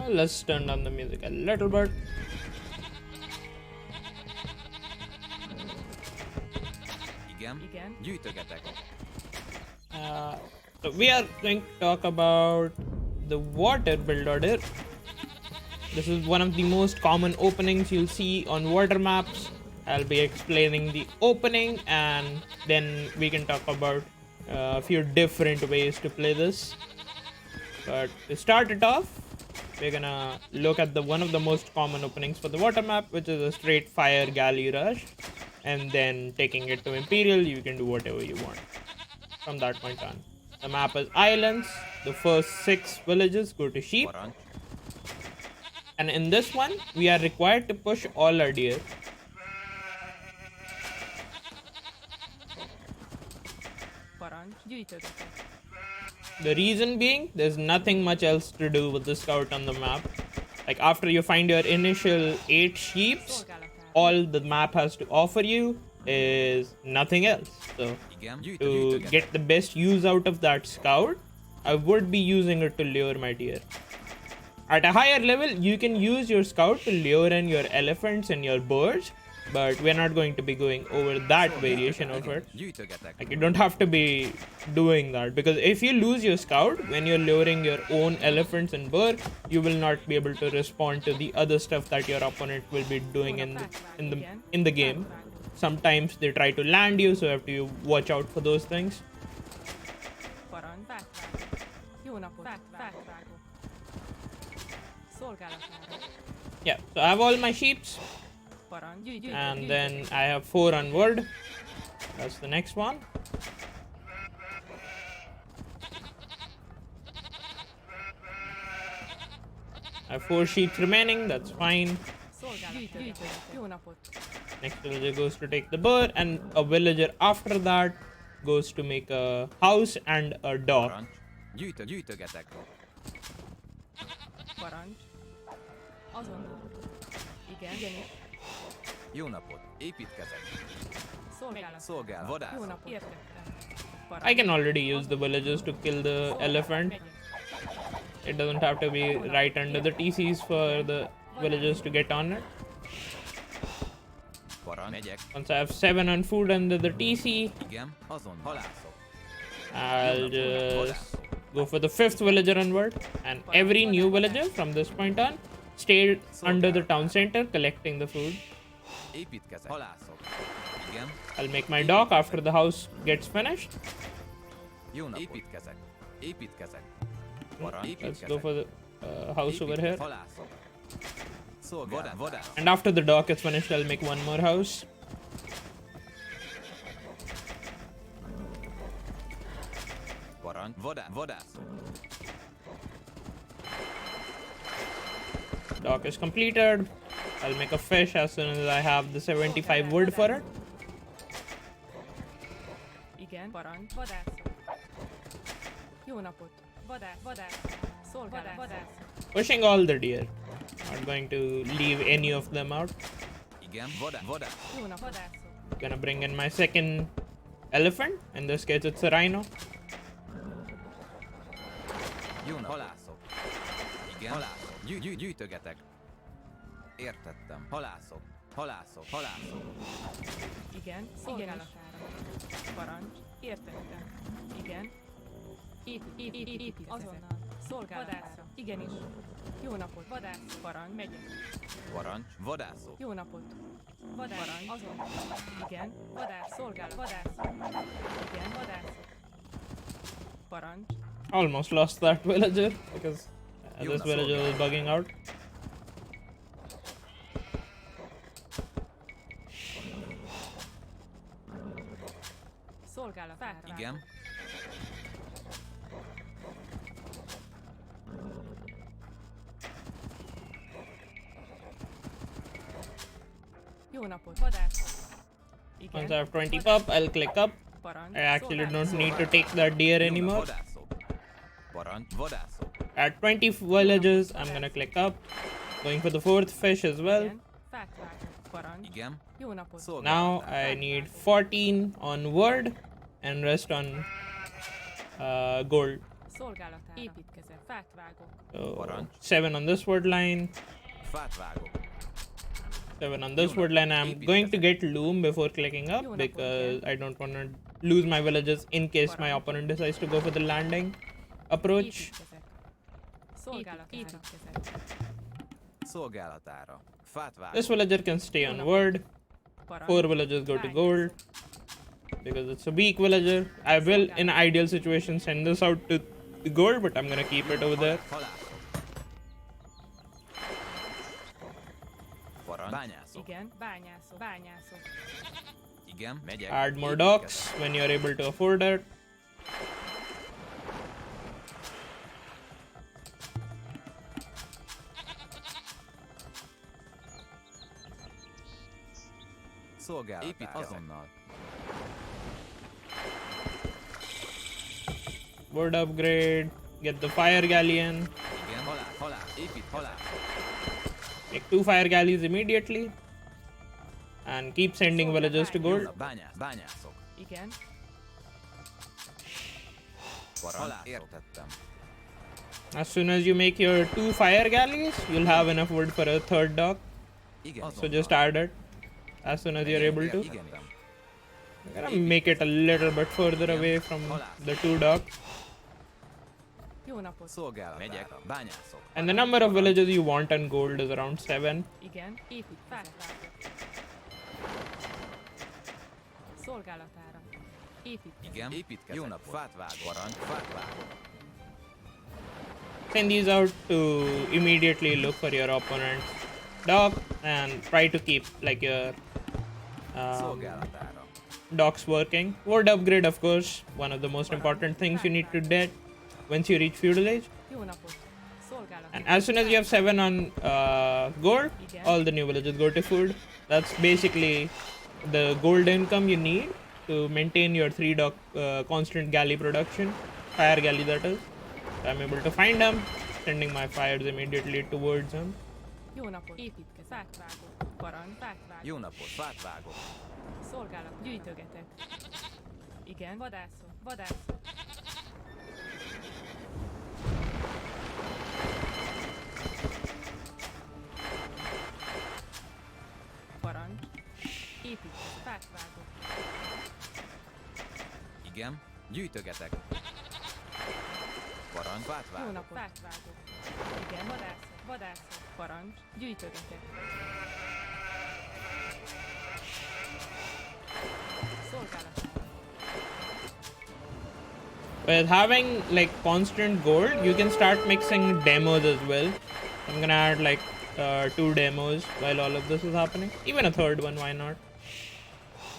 Let's turn down the music a little bit. So we are going to talk about the water build order. This is one of the most common openings you'll see on water maps. I'll be explaining the opening and then we can talk about a few different ways to play this. But to start it off, we're gonna look at one of the most common openings for the water map, which is a straight fire galley rush. And then taking it to Imperial, you can do whatever you want from that point on. The map is islands. The first 6 villages go to sheep. And in this one, we are required to push all our deer. The reason being, there's nothing much else to do with the scout on the map. Like after you find your initial 8 sheeps, all the map has to offer you is nothing else. So to get the best use out of that scout, I would be using it to lure my deer. At a higher level, you can use your scout to lure in your elephants and your birds, but we're not going to be going over that variation of it. Like you don't have to be doing that, because if you lose your scout when you're luring your own elephants and bird, you will not be able to respond to the other stuff that your opponent will be doing in the game. Sometimes they try to land you, so you have to watch out for those things. Yeah, so I have all my sheeps. And then I have 4 on wood. That's the next one. I have 4 sheep remaining, that's fine. Next villager goes to take the bird, and a villager after that goes to make a house and a dock. I can already use the villagers to kill the elephant. It doesn't have to be right under the TCs for the villagers to get on it. Once I have 7 on food under the TC, I'll just go for the 5th villager onward, and every new villager from this point on stay under the town center collecting the food. I'll make my dock after the house gets finished. Let's go for the house over here. And after the dock is finished, I'll make one more house. Dock is completed. I'll make a fish as soon as I have the 75 wood for it. Pushing all the deer. Not going to leave any of them out. Gonna bring in my 2nd elephant. In this case, it's a rhino. Almost lost that villager because this villager was bugging out. Once I have 20 pup, I'll click up. I actually don't need to take that deer anymore. At 20 villagers, I'm gonna click up. Going for the 4th fish as well. Now I need 14 on wood and rest on gold. Szolgálatára. Építkezek. Fát vágok. So 7 on this wood line. Fát vágok. 7 on this wood line. I'm going to get loom before clicking up because I don't want to lose my villages in case my opponent decides to go for the landing approach. Építkezek. Szolgálatára. Szolgálatára. Fát vágok. This villager can stay on wood. 4 villagers go to gold because it's a weak villager. I will, in ideal situation, send this out to the gold, but I'm gonna keep it over there. Halászok. Parancs. Bányászok. Igen, bányászok. Igen, megyek. Add more docks when you're able to afford it. Szolgálatára. Épít azonnal. Wood upgrade. Get the fire galleon. Igen, halász. Épít halász. Make 2 fire galleys immediately. And keep sending villagers to gold. Bányászok. Igen. Parancs. Értettem. As soon as you make your 2 fire galleys, you'll have enough wood for a 3rd dock. Igen. So just add it as soon as you're able to. Igen. I'm gonna make it a little bit further away from the 2 docks. Jó napot. Szolgálatára. Megyek. Bányászok. And the number of villages you want on gold is around 7. Igen, épít. Fát vágok. Szolgálatára. Épít. Igen, építkezek. Jó napot. Fát vágok. Parancs. Fát vágok. Send these out to immediately look for your opponent's dock and try to keep like your Szolgálatára. docks working. Wood upgrade, of course, one of the most important things you need to get once you reach feudal age. Jó napot. Szolgálatára. And as soon as you have 7 on gold, all the new villages go to food. That's basically the gold income you need to maintain your 3 dock constant galley production. Fire galley, that is. So I'm able to find them, sending my fires immediately towards them. Jó napot. Építkezek. Fát vágok. Parancs. Fát vágok. Jó napot. Fát vágok. Szolgálat. Gyűjtögetek. Igen. Vadászok. Parancs. Építkezek. Fát vágok. Igen, gyűjtögetek. Parancs. Fát Jó vágok. napot. Fát vágok. Igen. Vadászok. Parancs. Gyűjtögetek. Szolgálat. With having like constant gold, you can start mixing demos as well. I'm gonna add like 2 demos while all of this is happening. Even a 3rd one, why not?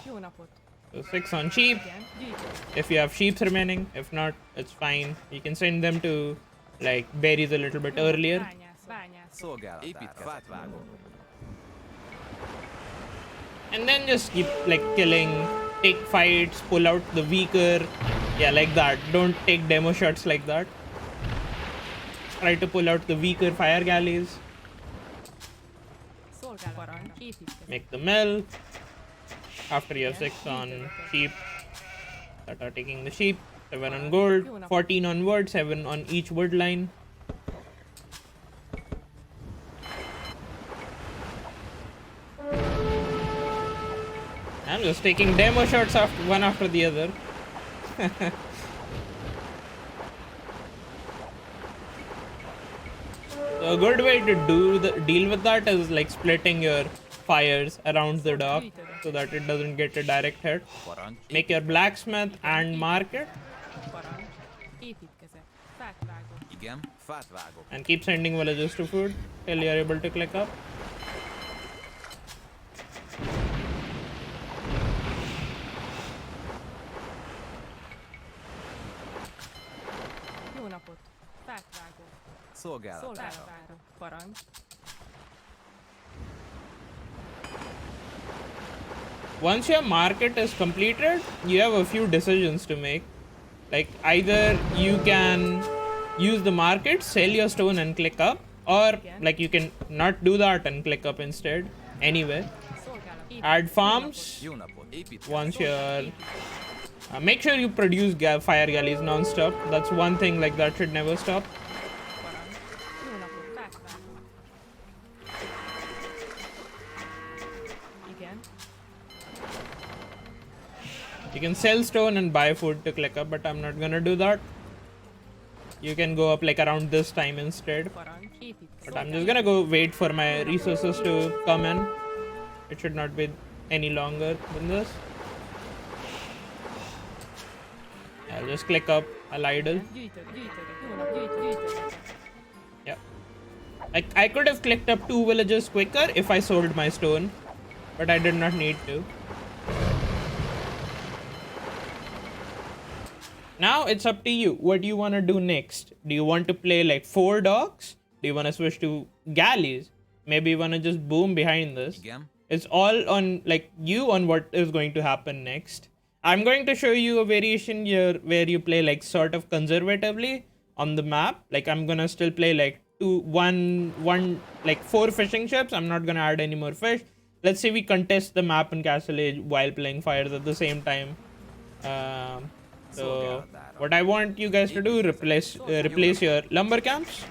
Jó napot. So 6 on sheep. Igen. Gyűjtögetek. If you have sheep remaining, if not, it's fine. You can send them to like berries a little bit earlier. Bányászok. Szolgálatára. Építkezek. Fát vágok. And then just keep like killing, take fights, pull out the weaker. Yeah, like that. Don't take demo shots like that. Try to pull out the weaker fire galleys. Szolgálat. Parancs. Építkezek. Make the mill. After you have 6 on sheep that are taking the sheep, 7 on gold, 14 on wood, 7 on each wood line. I'm just taking demo shots one after the other. So a good way to deal with that is like splitting your fires around the dock so that it doesn't get a direct hit. Parancs. Make your blacksmith and market Parancs. Építkezek. Fát vágok. Igen, fát vágok. and keep sending villagers to food till you're able to click up. Jó napot. Fát vágok. Szolgálatára. Szolgálatára. Parancs. Once your market is completed, you have a few decisions to make. Like either you can use the market, sell your stone and click up, or like you can not do that and click up instead. Anyway, Szolgálat. add farms. Jó napot. Építkezek. Once your Make sure you produce fire galleys non-stop. That's one thing like that should never stop. Parancs. Jó napot, fát vágok. Igen. You can sell stone and buy food to click up, but I'm not gonna do that. You can go up like around this time instead. Parancs. Építkezek. But I'm just gonna go wait for my resources to come in. It should not be any longer than this. I'll just click up. I'll idle. Gyűjtögetek. Jó nap, gyűjtögetek. Yeah. I could have clicked up 2 villages quicker if I sold my stone, but I did not need to. Now it's up to you. What do you want to do next? Do you want to play like 4 docks? Do you want to switch to galleys? Maybe you want to just boom behind this. Igen. It's all on like you on what is going to happen next. I'm going to show you a variation here where you play like sort of conservatively on the map. Like I'm gonna still play like 4 fishing ships. I'm not gonna add any more fish. Let's say we contest the map in Castle Age while playing fires at the same time. So what I want you guys to do, replace your lumber camps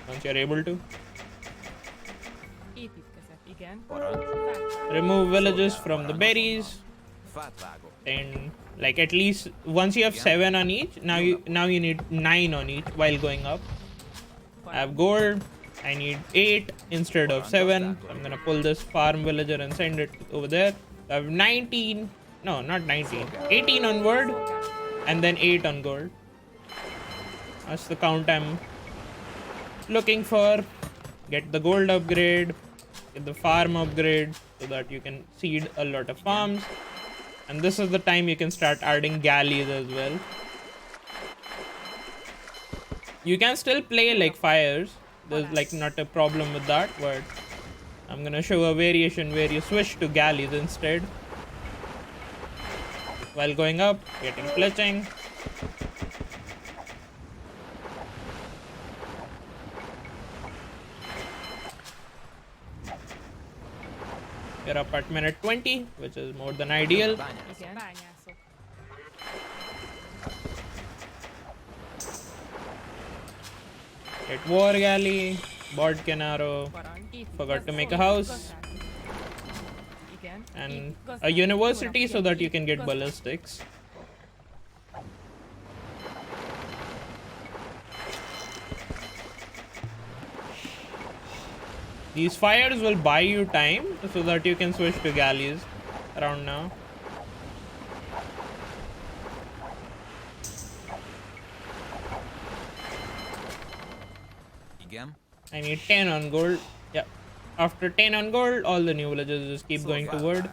once you're able to. Építkezek. Igen. Parancs. Fát vágok. Remove villages from the berries, Fát vágok. and like at least once you have 7 on each, now you need 9 on each while going up. I have gold. I need 8 instead of 7. So I'm gonna pull this farm villager and send it over there. I have 19. No, not 19. 18 on wood, and then 8 on gold. That's the count I'm looking for. Get the gold upgrade, get the farm upgrade so that you can seed a lot of farms. And this is the time you can start adding galleys as well. You can still play like fires. There's like not a problem with that, but I'm gonna show a variation where you switch to galleys instead. While going up, getting glitching. We're up at minute 20, which is more than ideal. Igen. Bányászok. Get war galley, board canaro, Parancs. forgot to make a house, Igen. and a university so that you can get ballistics. These fires will buy you time so that you can switch to galleys around now. Igen. I need 10 on gold. Yep. After 10 on gold, all the new villages just keep going to wood.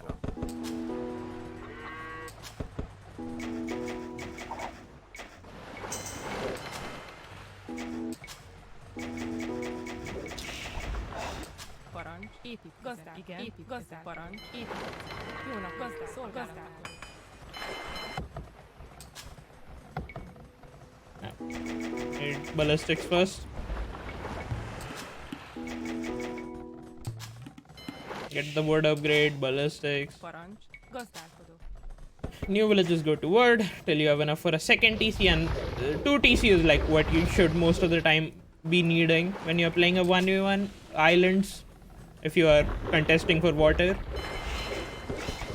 Parancs. Építkezek. Igen. Építkezek. Parancs. Építkezek. Jó nap, gazdák. Szolgálatok. Need ballistics first. Get the wood upgrade, ballistics. Parancs. Gazdálkodok. New villages go to wood till you have enough for a second TC, and 2 TC is like what you should most of the time be needing when you're playing a 1v1 islands if you are contesting for water.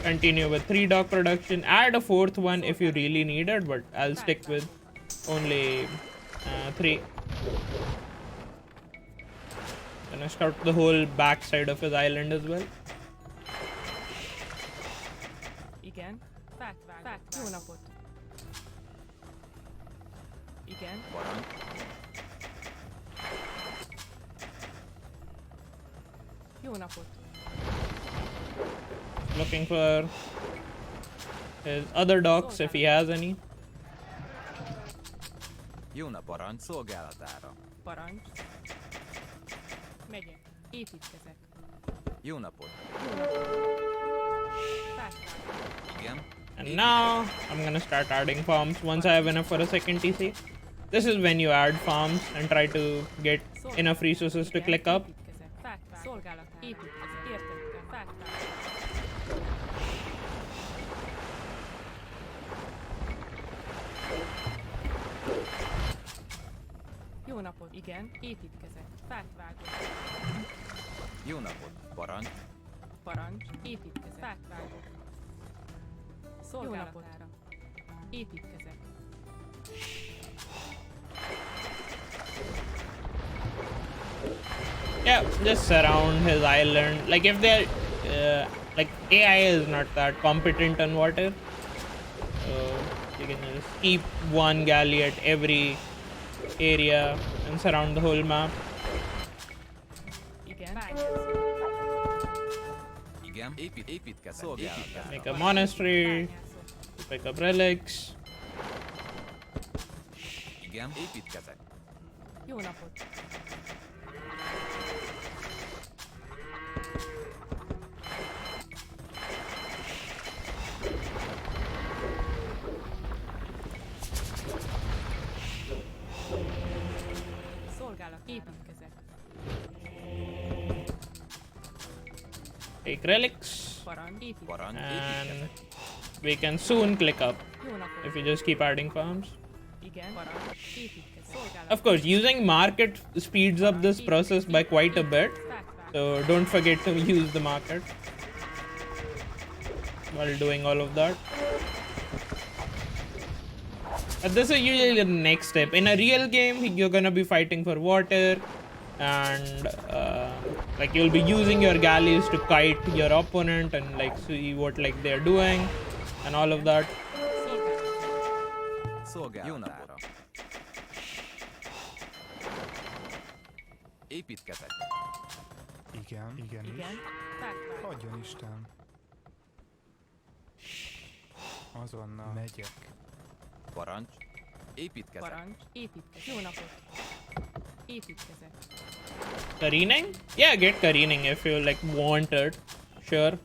Continue with 3 dock production. Add a 4th one if you really need it, but I'll stick with only 3. Gonna scout the whole back side of his island as well. Igen. Fát vágok. Jó napot. Igen. Parancs. Jó napot. Looking for his other docks if he has any. Jön a parancs szolgálatára. Parancs. Megyek. Építkezek. Jó napot. Jó napot. Fát vágok. Igen. And now I'm gonna start adding farms once I have enough for a second TC. This is when you add farms and try to get enough resources to click up. Építkezek. Fát vágok. Szolgálatára. Építkezek. Értettem. Fát vágok. Jó napot, igen, építkezek. Fát vágok. Jó napot. Parancs. Parancs, építkezek. Fát vágok. Szolgálatára. Építkezek. Yeah, just surround his island. Like if they're like AI is not that competent on water, so you can just keep one galley at every area and surround the whole map. Igen, bányászok. Igen. Építkezek. Szolgálatára. Make a monastery, Bányászok. pick up relics. Igen. Építkezek. Jó napot. Szolgálat, építkezek. Take relics, Parancs, építkezek. Parancs. and Építkezek. we can soon click up Jó napot. if you just keep adding farms. Igen, parancs, építkezek. Szolgálat. Of course, using market speeds up this process by quite a bit, Fát vágok. so don't forget to use the market while doing all of that. But this is usually the next step. In a real game, you're gonna be fighting for water, and like you'll be using your galleys to kite your opponent and like see what like they're doing and all of that. Szolgálat. Jó napot. Építkezek. Igen, igen, Igen, is. fát vágok. Adjon Isten. Azonnal megyek. Parancs. Építkezek. Parancs, építkezek. Jó napot. Építkezek. Careening? Yeah, get careening if you like want it. Sure.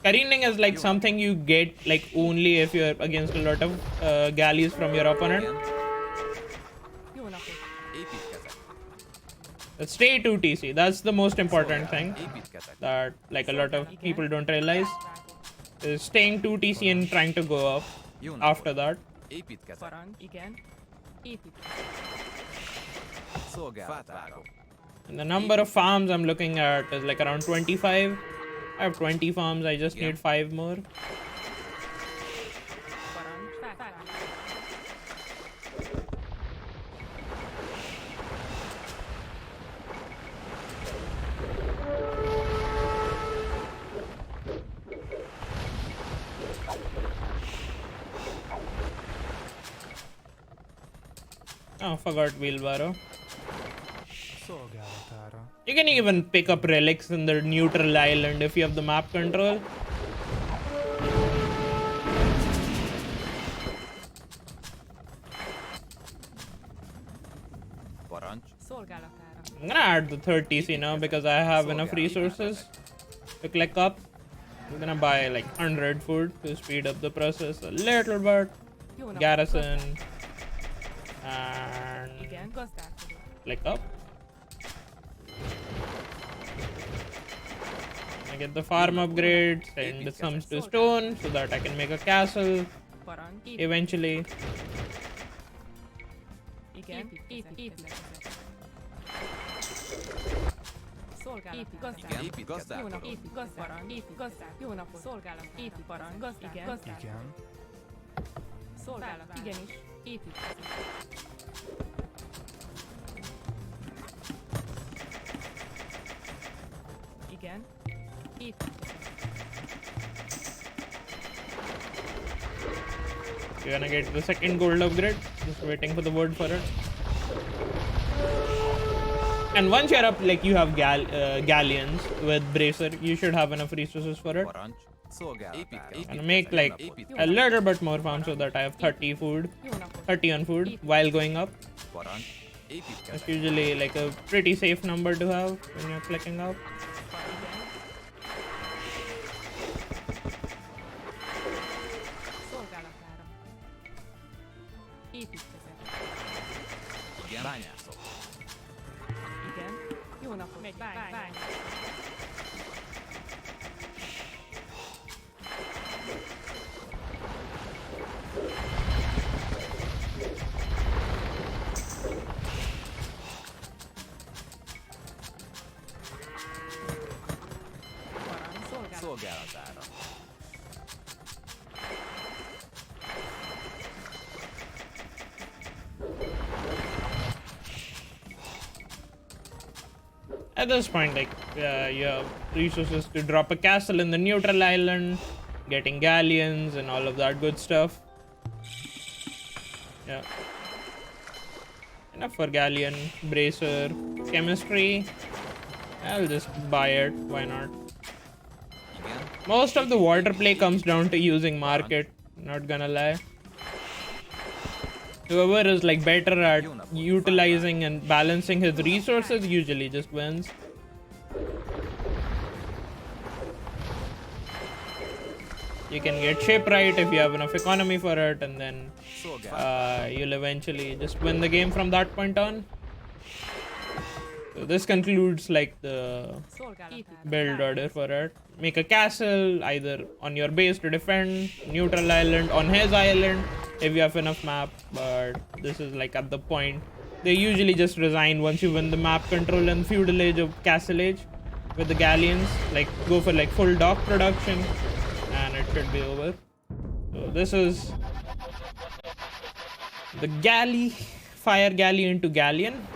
Careening is like something you get like only if you're against a lot of galleys from your opponent. Igen. Jó napot. Építkezek. Stay 2 TC. That's the most important thing Építkezek. that like a lot of people don't realize Fát vágok. is staying 2 TC and trying to go up Jó napot. after that. Építkezek. Parancs, igen, építkezek. Szolgálatára. And the number of farms I'm looking at is like around 25. I have 20 farms. I just Yeah. need 5 more. Parancs, fát vágok. Oh, forgot wheelbarrow. Szolgálatára. You can even pick up relics in the neutral island if you have the map control. Parancs. Szolgálatára. I'm gonna add the third TC now because I have enough resources to click up. I'm gonna buy like 100 food to speed up the process a little bit. Jó napot. Garrison and Igen, gazdálkodó. click up. I get the farm upgrades and some to stone so that I can make a castle Parancs, eventually. igen, építkezek. Szolgálat, gazdálkodó. Igen. Építkezek. Jó napot, épít, gazdálkodó. Épít, gazdálkodó. Jó napot, szolgálat, épít, parancs, gazdálkodó. Igen, gazdálkodó. Igen. Szolgálat, igenis, építkezek. Igen, építkezek. You're gonna get the second gold upgrade. Just waiting for the word for it. And once you're up, like you have galleons with bracer, you should have enough resources for it. Parancs. Szolgálatára. And make like a little bit more farm so that I have 30 food, Jó napot. 30 on food while going up. Parancs. That's Építkezek. usually like a pretty safe number to have when you're clicking up. Igen. Szolgálatára. Építkezek. Igen. Bányászok. Igen. Jó napot. Megy, bány. At this point, like, you have resources to drop a castle in the neutral island, getting galleons and all of that good stuff. Yeah. Enough for galleon, bracer, chemistry. I'll just buy it, why not? Igen. Most of the water play comes down to using market, not gonna lie. Whoever is like better at utilizing and balancing his resources usually just wins. You can get shipwright if you have enough economy for it, and then you'll eventually just win the game from that point on. So this concludes like the Szolgálatára. build order for it. Make a castle either on your base to defend, neutral island, on his island if you have enough map, but this is like at the point. They usually just resign once you win the map control and feudal age of castle age with the galleons. Like go for like full dock production and it should be over. So this is the galley, fire galley into galleon.